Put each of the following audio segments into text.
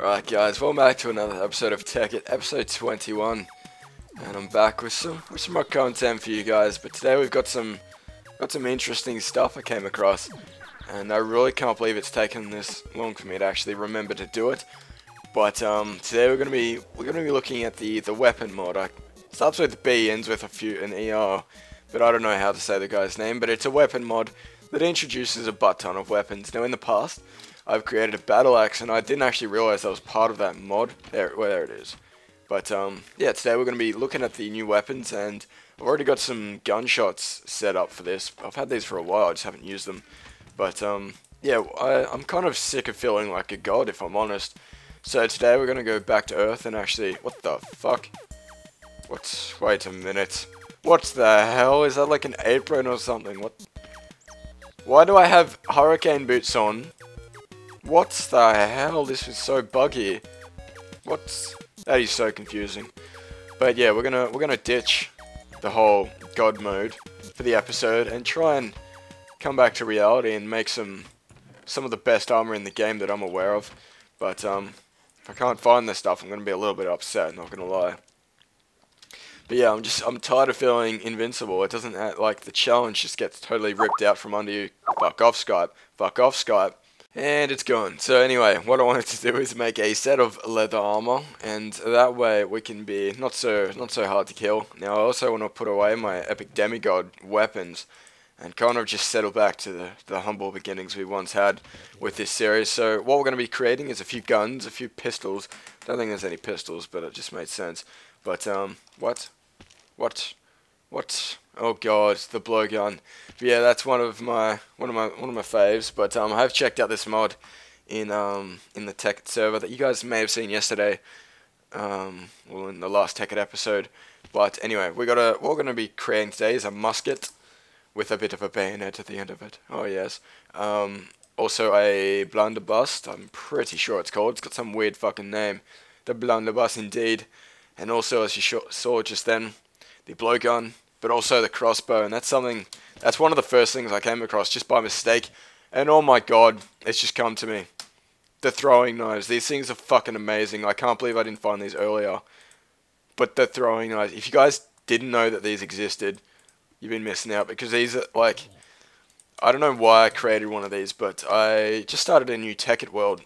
Alright guys, welcome back to another episode of TEKKIT, episode 21. And I'm back with some more content for you guys, but today we've got some interesting stuff I came across. And I really can't believe it's taken this long for me to actually remember to do it. But today we're gonna be looking at the weapon mod. It starts with B, ends with an ER, but I don't know how to say the guy's name, but it's a weapon mod that introduces a butt ton of weapons. Now in the past, I've created a battle axe, and I didn't actually realize that was part of that mod. There it is. But yeah, today we're going to be looking at the new weapons, and I've already got some gunshots set up for this. I've had these for a while, I just haven't used them. But yeah, I'm kind of sick of feeling like a god, if I'm honest. So today we're going to go back to Earth and actually... What the fuck? Wait a minute. What the hell? Is that like an apron or something? What? Why do I have hurricane boots on? What the hell? This is so buggy. That is so confusing. But yeah, we're gonna ditch the whole god mode for the episode and try and come back to reality and make some of the best armor in the game that I'm aware of. But if I can't find this stuff, I'm gonna be a little bit upset, not gonna lie. But yeah, I'm tired of feeling invincible. It doesn't like the challenge just gets totally ripped out from under you. Fuck off, Skype. Fuck off, Skype. And it's gone. So anyway, what I wanted to do is make a set of leather armor, and that way we can be not so hard to kill. Now I also want to put away my epic demigod weapons and kind of just settle back to the humble beginnings we once had with this series. So what we're going to be creating is a few guns, a few pistols. Don't think there's any pistols, but it just made sense. But what? Oh god, the blowgun. But yeah, that's one of my faves. But I have checked out this mod in the TEKKIT server that you guys may have seen yesterday, well, in the last TEKKIT episode. But anyway, what we're gonna be creating today is a musket with a bit of a bayonet at the end of it. Oh yes. Also a blunderbuss. I'm pretty sure it's called. It's got some weird fucking name. The blunderbuss indeed. And also, as you saw just then, the blowgun, but also the crossbow, and that's one of the first things I came across just by mistake, and oh my god, it's just come to me. The throwing knives, these things are fucking amazing. I can't believe I didn't find these earlier. But the throwing knives, if you guys didn't know that these existed, you've been missing out, because these are like, I don't know why I created one of these, but I just started a new TEKKIT world,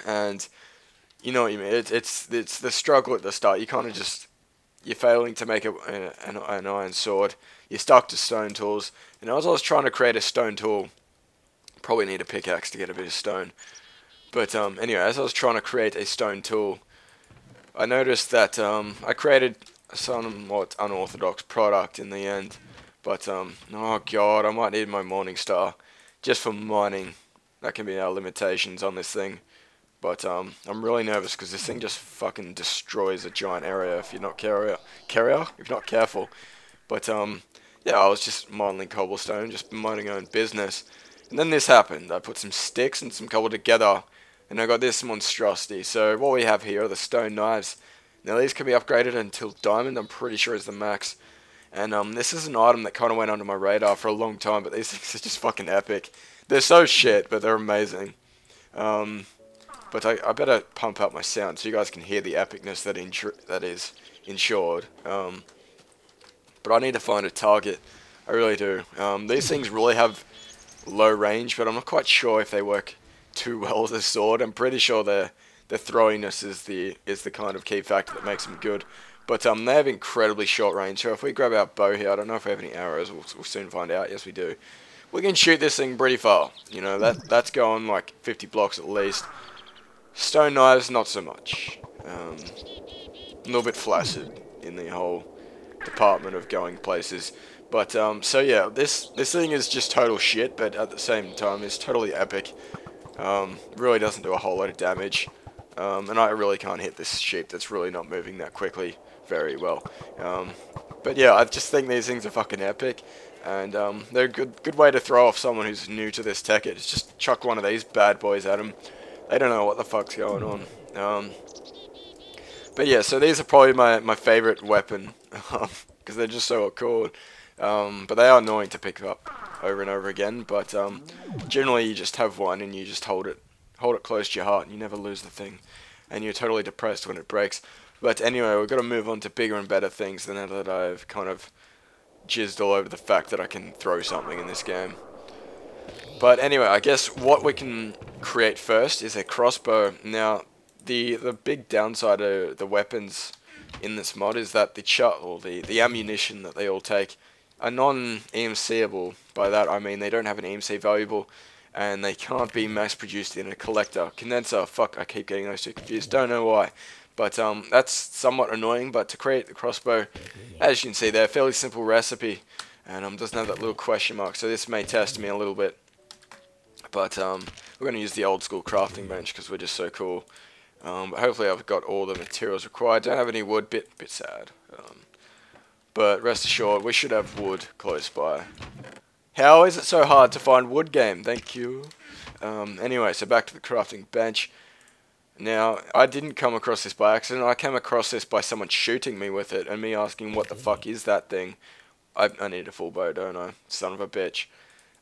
and you know what you mean, it's the struggle at the start. You kind of just... You're failing to make an iron sword. You're stuck to stone tools. And as I was trying to create a stone tool, probably need a pickaxe to get a bit of stone. But anyway, as I was trying to create a stone tool, I noticed that I created a somewhat unorthodox product in the end. But oh god, I might need my morning star just for mining. That can be our limitations on this thing. But I'm really nervous because this thing just fucking destroys a giant area if you're not careful. But yeah, I was just mining cobblestone, just minding my own business, and then this happened. I put some sticks and some cobble together, and I got this monstrosity. So what we have here are the stone knives. Now these can be upgraded until diamond. I'm pretty sure is the max. And this is an item that kind of went under my radar for a long time, but these things are just fucking epic. They're so shit, but they're amazing. But I better pump up my sound so you guys can hear the epicness that is ensured. But I need to find a target. I really do. These things really have low range, but I'm not quite sure if they work too well as a sword. I'm pretty sure their throwiness is the kind of key factor that makes them good. But they have incredibly short range. So if we grab our bow here, I don't know if we have any arrows. We'll soon find out. Yes, we do. We can shoot this thing pretty far. You know, that's going like 50 blocks at least. Stone knives, not so much. A little bit flaccid in the whole department of going places. But, so yeah, this thing is just total shit, but at the same time, it's totally epic. Really doesn't do a whole lot of damage. And I really can't hit this sheep that's really not moving that quickly very well. But yeah, I just think these things are fucking epic. And they're a good way to throw off someone who's new to this TEKKIT. It's just chuck one of these bad boys at them. They don't know what the fuck's going on. But yeah, so these are probably my favorite weapon, because they're just so cool. But they are annoying to pick up over and over again. But generally, you just have one and you just hold it close to your heart, and you never lose the thing. and you're totally depressed when it breaks. But anyway, we've got to move on to bigger and better things than that I've kind of jizzed all over the fact that I can throw something in this game. But anyway, I guess what we can create first is a crossbow. Now, the big downside of the weapons in this mod is that the ammunition that they all take are non-EMCable. By that I mean they don't have an EMC valuable, and they can't be mass produced in a collector. Condenser, fuck, I keep getting those two confused, don't know why. But that's somewhat annoying. But to create the crossbow, as you can see there, fairly simple recipe, and doesn't have that little question mark, so this may test me a little bit. But we're going to use the old school crafting bench because we're just so cool. But hopefully I've got all the materials required. Don't have any wood, bit sad. But rest assured, we should have wood close by. How is it so hard to find wood, game? Thank you. Anyway, so back to the crafting bench. Now, I didn't come across this by accident. I came across this by someone shooting me with it and me asking, what the fuck is that thing? I need a full bow, don't I? Son of a bitch.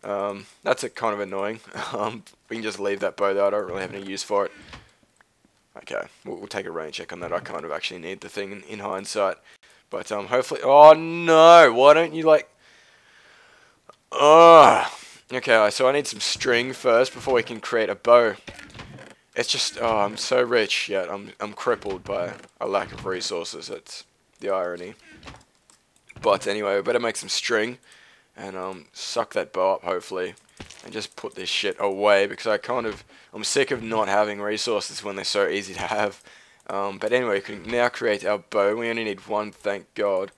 That's kind of annoying. We can just leave that bow there. I don't really have any use for it. Okay, we'll take a range check on that. I kind of actually need the thing in hindsight. But hopefully... Oh no! Why don't you like... Okay, so I need some string first before we can create a bow. It's just... Oh, I'm so rich, yet I'm crippled by a lack of resources. That's the irony. But anyway, we better make some string. And suck that bow up, hopefully. And just put this shit away, because I'm sick of not having resources when they're so easy to have. But anyway, we can now create our bow. We only need one, thank God.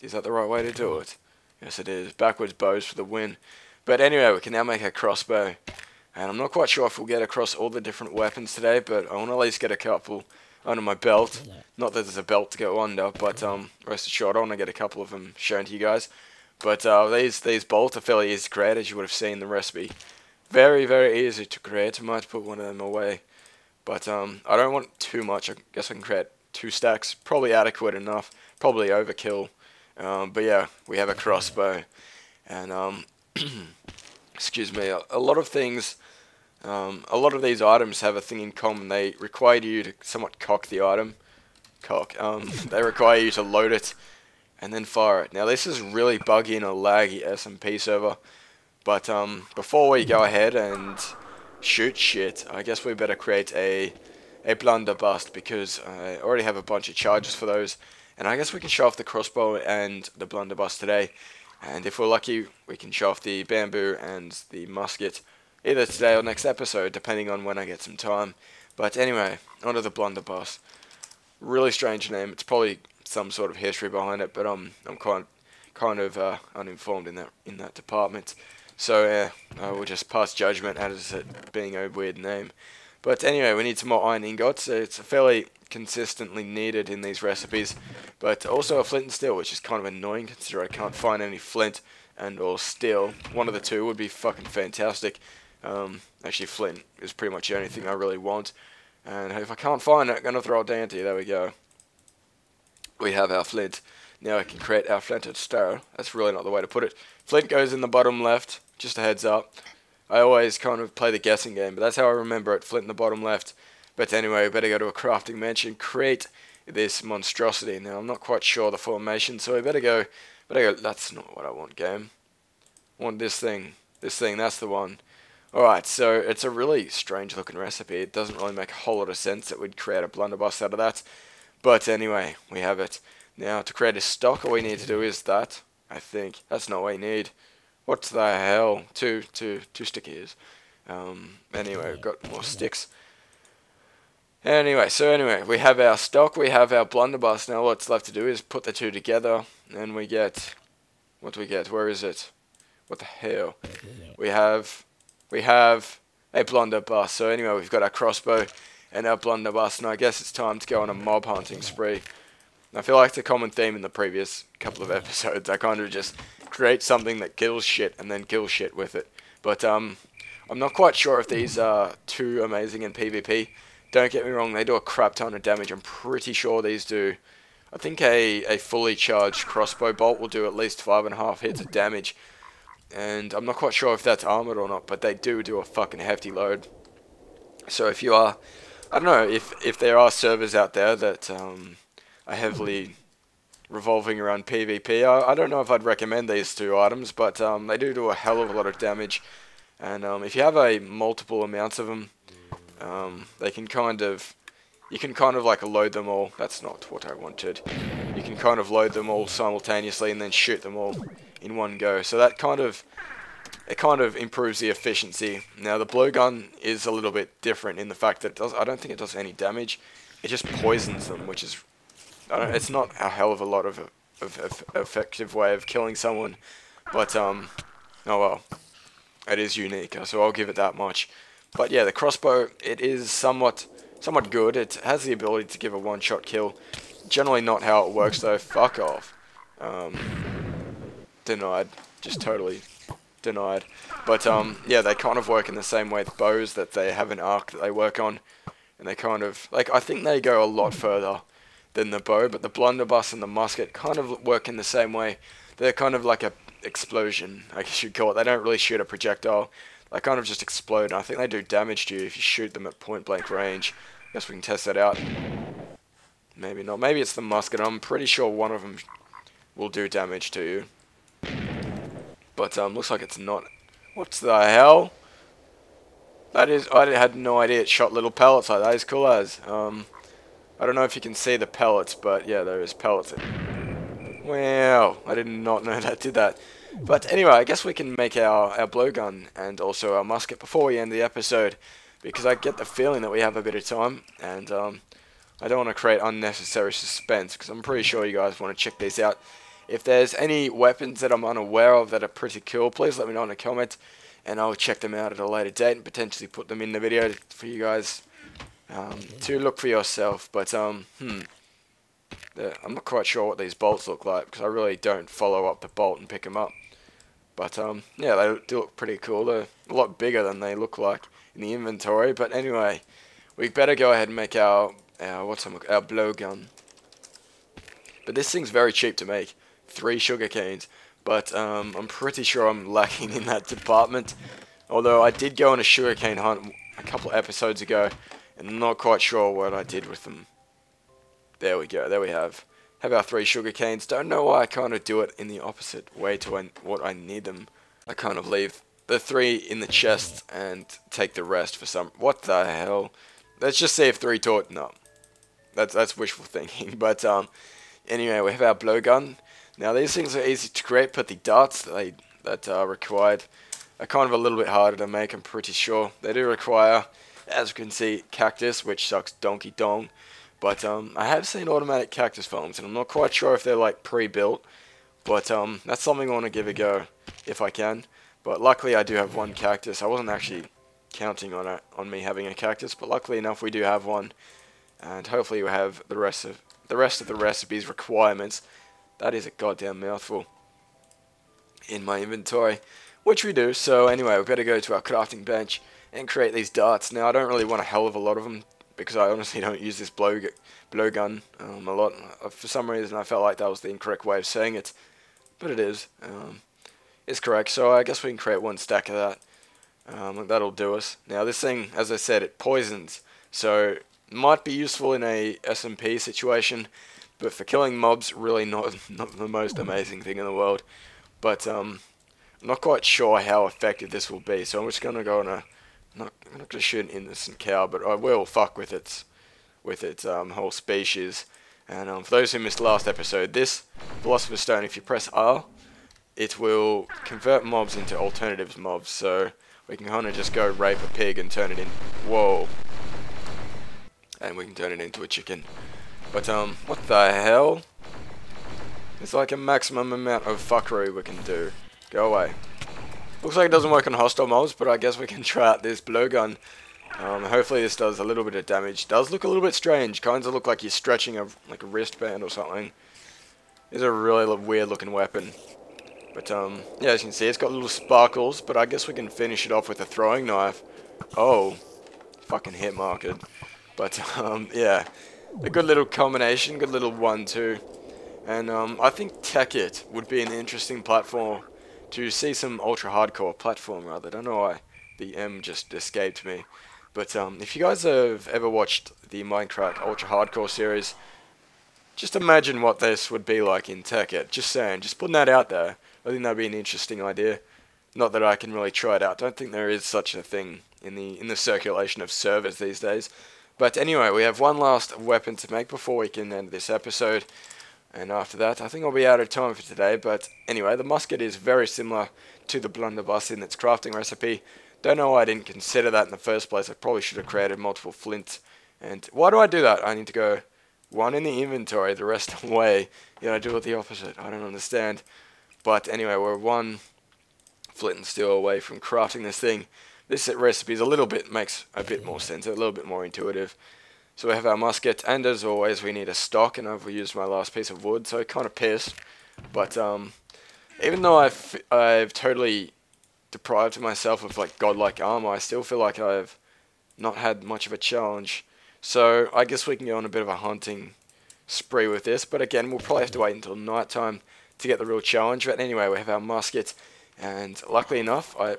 Is that the right way to do it? Yes, it is. Backwards bows for the win. But anyway, we can now make a crossbow. And I'm not quite sure if we'll get across all the different weapons today, but I want to at least get a couple under my belt. Not that there's a belt to go under, but rest assured, I want to get a couple of them shown to you guys. But these bolts are fairly easy to create, as you would have seen in the recipe. Very, very easy to create. I might put one of them away. But I don't want too much. I guess I can create 2 stacks. Probably adequate enough. Probably overkill. But yeah, we have a crossbow. And, excuse me, a lot of things, a lot of these items have a thing in common. They require you to somewhat cock the item. They require you to load it and then fire it. Now this is really buggy and a laggy SMP server. But before we go ahead and shoot shit, I guess we better create a blunderbuss, because I already have a bunch of charges for those, and I guess we can show off the crossbow and the blunderbuss today, and if we're lucky we can show off the bamboo and the musket either today or next episode, depending on when I get some time. But anyway, onto the blunderbuss. Really strange name. It's probably some sort of history behind it, but I'm kind of uninformed in that department. So yeah, I will just pass judgment as it being a weird name. But anyway, we need some more iron ingots. It's fairly consistently needed in these recipes. But also a flint and steel, which is kind of annoying considering I can't find any flint and or steel. One of the two would be fucking fantastic. Actually, flint is pretty much the only thing I really want. And if I can't find it, I'm going to throw it down to you. There we go. We have our flint. Now I can create our flinted steel. That's really not the way to put it. Flint goes in the bottom left. Just a heads up. I always kind of play the guessing game, but that's how I remember it. Flint in the bottom left. But anyway, we better go to a crafting bench and create this monstrosity. Now, I'm not quite sure the formation, so we better go. That's not what I want, game. I want this thing. This thing, that's the one. Alright, so it's a really strange looking recipe. It doesn't really make a whole lot of sense that we'd create a blunderbuss out of that. But anyway, we have it. Now, to create a stock, all we need to do is that. I think. That's not what we need. What the hell? Two stickies. Anyway, we've got more sticks. Anyway, we have our stock, we have our blunderbuss. Now what's left to do is put the two together, and we get... What do we get? Where is it? What the hell? We have a blunderbuss. So anyway, we've got our crossbow and our blunderbuss, and I guess it's time to go on a mob hunting spree. I feel like it's a common theme in the previous couple of episodes. I kind of just create something that kills shit and then kill shit with it. But I'm not quite sure if these are too amazing in PvP. Don't get me wrong, they do a crap ton of damage. I'm pretty sure these do. I think a fully charged crossbow bolt will do at least 5.5 hits of damage. And I'm not quite sure if that's armored or not, but they do a fucking hefty load. So if you are I don't know if there are servers out there that are heavily revolving around PvP. I don't know if I'd recommend these two items, but they do a hell of a lot of damage. And if you have a multiple amounts of them, they can you can kind of like load them all. That's not what I wanted. You can kind of load them all simultaneously and then shoot them all in one go. So that kind of improves the efficiency. Now the blowgun is a little bit different in the fact that I don't think it does any damage. It just poisons them, which is it's not a hell of a lot of effective way of killing someone, but oh well, it is unique. So I'll give it that much. But yeah, the crossbow, it is somewhat good. It has the ability to give a one-shot kill. Generally not how it works though. Fuck off. Denied. Just totally denied. But yeah, they kind of work in the same way with bows, that they have an arc that they work on, and they kind of like, I think they go a lot further than the bow, but the blunderbuss and the musket kind of work in the same way. They're kind of like a explosion, I guess you'd call it. They don't really shoot a projectile. They kind of just explode, and I think they do damage to you if you shoot them at point blank range. I guess we can test that out. Maybe not. Maybe it's the musket. I'm pretty sure one of them will do damage to you. But looks like it's not. What the hell? That is, I had no idea it shot little pellets like that. Is cool as. I don't know if you can see the pellets, but yeah, there is pellets. Wow, I did not know that did that. But anyway, I guess we can make our blowgun and also our musket before we end the episode, because I get the feeling that we have a bit of time, and I don't want to create unnecessary suspense, because I'm pretty sure you guys want to check these out. If there's any weapons that I'm unaware of that are pretty cool, please let me know in a comment, and I'll check them out at a later date and potentially put them in the video for you guys to look for yourself. But I'm not quite sure what these bolts look like, because I really don't follow up the bolt and pick them up. But yeah, they do look pretty cool. They're a lot bigger than they look like in the inventory. But anyway, we better go ahead and make our blowgun. But this thing's very cheap to make. 3 sugar canes. But I'm pretty sure I'm lacking in that department. Although I did go on a sugarcane hunt a couple of episodes ago, and I'm not quite sure what I did with them. There we go. There we have our 3 sugar canes. Don't know why I kind of do it in the opposite way to what I need them. I kind of leave the 3 in the chest and take the rest for some. What the hell? Let's just see if 3 taught. No, that's wishful thinking. But anyway, we have our blowgun. Now these things are easy to create, but the darts that are required are kind of a little bit harder to make. I'm pretty sure they do require, as you can see, cactus, which sucks donkey dong. But I have seen automatic cactus farms, and I'm not quite sure if they're like pre-built. But that's something I want to give a go if I can. But luckily I do have 1 cactus. I wasn't actually counting on me having a cactus, but luckily enough we do have one, and hopefully we have the rest of the recipe's requirements. That is a goddamn mouthful in my inventory, which we do. So anyway, we better go to our crafting bench and create these darts. Now I don't really want a hell of a lot of them, because I honestly don't use this blowgun a lot. For some reason I felt like that was the incorrect way of saying it, but it is. It's correct. So I guess we can create 1 stack of that. That'll do us. Now this thing, as I said, it poisons, so it might be useful in a SMP situation, but for killing mobs, really not the most amazing thing in the world. But I'm not quite sure how effective this will be, so I'm just gonna go on a. I'm not gonna shoot an innocent cow, but I will fuck with its whole species. And for those who missed last episode, this Philosopher's Stone, if you press R, it will convert mobs into alternative mobs. So we can kind of just go rape a pig and turn it in. Whoa. And we can turn it into a chicken. But what the hell? It's like a maximum amount of fuckery we can do. Go away. Looks like it doesn't work on hostile mobs, but I guess we can try out this blowgun. Hopefully this does a little bit of damage. Does look a little bit strange. Kinds of look like you're stretching a wristband or something. It's a really weird looking weapon. But yeah, as you can see, it's got little sparkles, but I guess we can finish it off with a throwing knife. Oh, fucking hit marked. But yeah, a good little combination, good little 1-2. And I think TEKKIT would be an interesting platform to see some ultra hardcore platform rather. I don't know why the M just escaped me. But if you guys have ever watched the Minecraft Ultra Hardcore series, just imagine what this would be like in TEKKIT. Just saying, just putting that out there. I think that'd be an interesting idea. Not that I can really try it out. Don't think there is such a thing in the circulation of servers these days. But anyway, we have one last weapon to make before we can end this episode. And after that, I think I'll be out of time for today. But anyway, the musket is very similar to the blunderbuss in its crafting recipe. Don't know why I didn't consider that in the first place. I probably should have created multiple flint. And why do I do that? I need to go one in the inventory, the rest away. You know, I do it the opposite. I don't understand. But anyway, we're one flint and steel away from crafting this thing. This recipe is makes a bit more sense, a little bit more intuitive. So we have our musket, and as always we need a stock, and I've used my last piece of wood, so kind of pissed. But even though I've totally deprived myself of like godlike armor, I still feel like I've not had much of a challenge. So I guess we can go on a bit of a hunting spree with this, but again we'll probably have to wait until night time to get the real challenge. But anyway, we have our musket, and luckily enough, I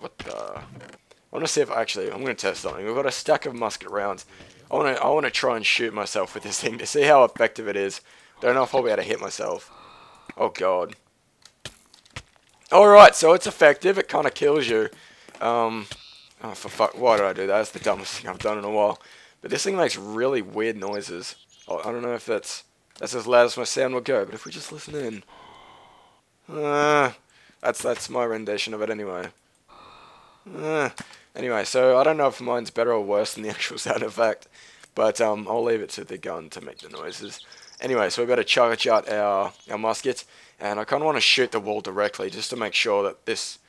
want to see if I'm going to test something. We've got a stack of musket rounds. I want to try and shoot myself with this thing to see how effective it is. Don't know if I'll be able to hit myself. Oh god. Alright, so it's effective. It kind of kills you. Oh for fuck, why did I do that? That's the dumbest thing I've done in a while. But this thing makes really weird noises. I don't know if that's as loud as my sound will go, but if we just listen in. That's my rendition of it anyway. Anyway, so I don't know if mine's better or worse than the actual sound effect, but I'll leave it to the gun to make the noises. Anyway, so we better charge out our musket, and I kind of want to shoot the wall directly just to make sure that this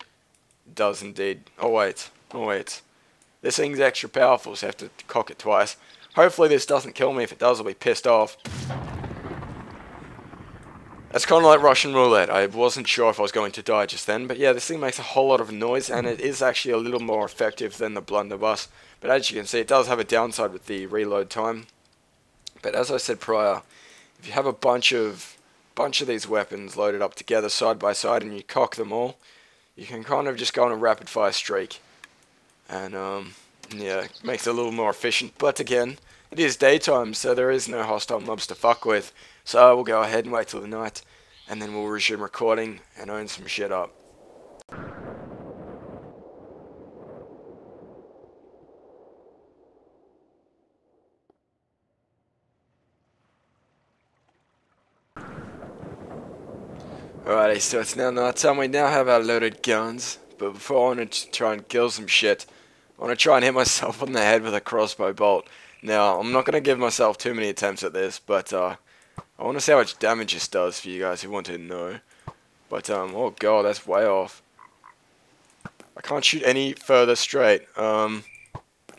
does indeed. Oh wait. This thing's extra powerful, so I have to cock it twice. Hopefully this doesn't kill me. If it does, I'll be pissed off. It's kind of like Russian roulette. I wasn't sure if I was going to die just then, but yeah, this thing makes a whole lot of noise, and it is actually a little more effective than the blunderbuss. But as you can see, it does have a downside with the reload time. But as I said prior, if you have a bunch of these weapons loaded up together side by side, and you cock them all, you can kind of just go on a rapid fire streak. And yeah, it makes it a little more efficient. But again, it is daytime, so there is no hostile mobs to fuck with. So we'll go ahead and wait till the night, and then we'll resume recording and own some shit up. Alrighty, so it's now night time. We now have our loaded guns, but before I want to try and kill some shit, I want to try and hit myself on the head with a crossbow bolt. Now, I'm not going to give myself too many attempts at this, but I want to see how much damage this does for you guys who want to know. But, oh god, that's way off. I can't shoot any further straight. I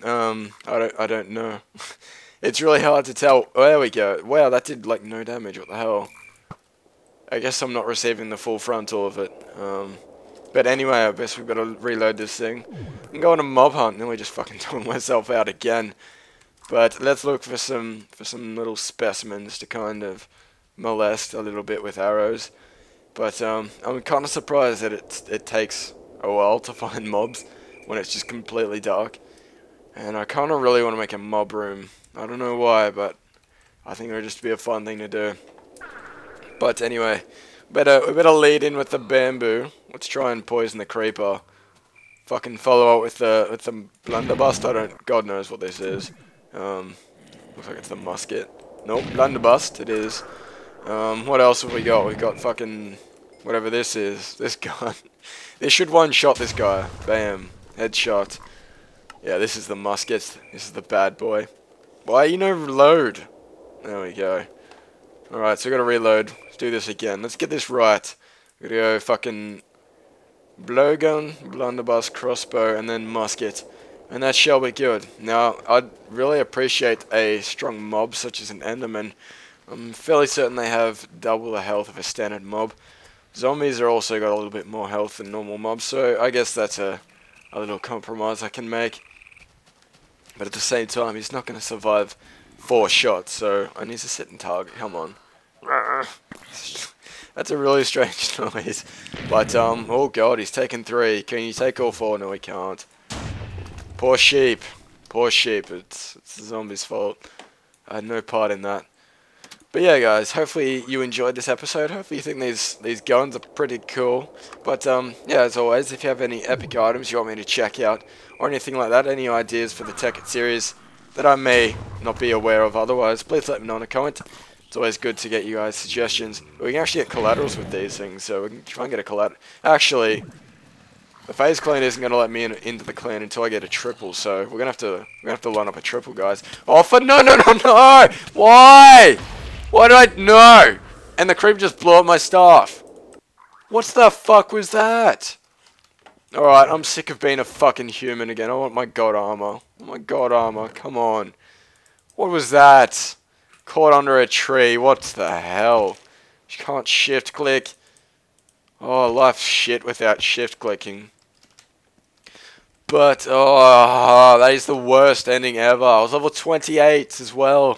don't know. It's really hard to tell. Oh, there we go. Wow, that did, like, no damage. What the hell? I guess I'm not receiving the full frontal of it. But anyway, I guess we've got to reload this thing. I'm going on a mob hunt, and then we just fucking tore myself out again. But let's look for some little specimens to kind of molest a little bit with arrows. But I'm kind of surprised that it takes a while to find mobs when it's just completely dark. And I kind of really want to make a mob room. I don't know why, but I think it would just be a fun thing to do. But anyway, we better lead in with the bamboo. Let's try and poison the creeper. Fucking follow up with the blunderbuss. God knows what this is. Looks like it's the musket. Nope, blunderbuss, it is. What else have we got? We've got fucking whatever this is. This gun. This should one-shot this guy. Bam. Headshot. Yeah, this is the musket. This is the bad boy. Why you no reload? There we go. Alright, so we gotta reload. Let's do this again. Let's get this right. We gotta go fucking blowgun, blunderbuss, crossbow, and then musket. And that shall be good. Now, I'd really appreciate a strong mob such as an enderman. I'm fairly certain they have double the health of a standard mob. Zombies are also got a little bit more health than normal mobs, so I guess that's a little compromise I can make. But at the same time, he's not going to survive 4 shots, so I need to sit and target. Come on. That's a really strange noise. But, oh god, he's taken 3. Can you take all 4? No, he can't. Poor sheep. Poor sheep. It's the zombies' fault. I had no part in that. But yeah, guys, hopefully you enjoyed this episode. Hopefully you think these guns are pretty cool. But yeah, as always, if you have any epic items you want me to check out or anything like that, any ideas for the TEKKIT series that I may not be aware of otherwise, please let me know in a comment. It's always good to get you guys suggestions. We can actually get collaterals with these things, so we can try and get a collateral. Actually, the FaZe clan isn't going to let me into the clan until I get a triple, so we're gonna have to line up a triple, guys. Oh, for no! Why? Why did I no? And the creep just blew up my staff. What the fuck was that? Alright, I'm sick of being a fucking human again. I want my god armor. Oh my god armor, come on. What was that? Caught under a tree. What the hell? You can't shift click. Oh, life's shit without shift clicking. But, oh, that is the worst ending ever. I was level 28 as well.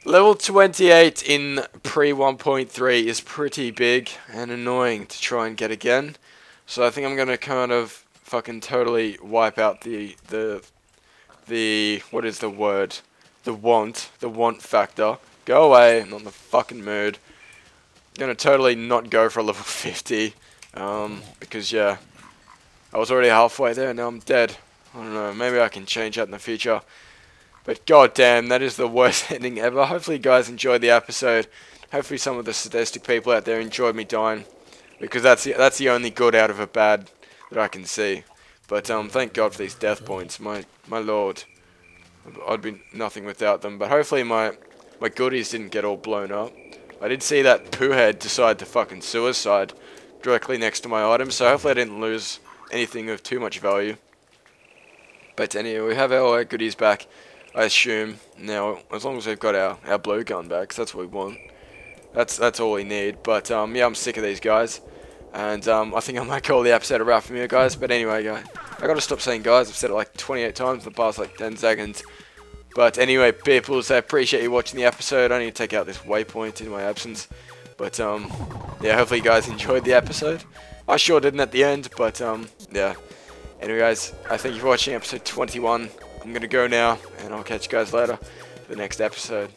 Level 28 in pre 1.3 is pretty big and annoying to try and get again. So I think I'm going to kind of fucking totally wipe out the what is the word? The want factor. Go away, I'm not in the fucking mood. I'm going to totally not go for a level 50. Because yeah, I was already halfway there, now I'm dead. I don't know, maybe I can change that in the future. But goddamn, that is the worst ending ever. Hopefully you guys enjoyed the episode. Hopefully some of the sadistic people out there enjoyed me dying. Because that's the only good out of a bad that I can see. But thank God for these death points, my lord. I'd be nothing without them. But hopefully my goodies didn't get all blown up. I did see that poo head decide to fucking suicide directly next to my items. So hopefully I didn't lose anything of too much value. But anyway, we have our goodies back. I assume now, as long as we've got our blowgun back, 'cause that's what we want. That's all we need. But yeah, I'm sick of these guys, and I think I might call the episode a wrap from here, guys. But anyway, guys, I gotta stop saying guys. I've said it like 28 times in the past like 10 seconds. But anyway, people, I appreciate you watching the episode. I need to take out this waypoint in my absence. But yeah, hopefully you guys enjoyed the episode. I sure didn't at the end, but yeah. Anyway, guys, I thank you for watching episode 21. I'm going to go now, and I'll catch you guys later for the next episode.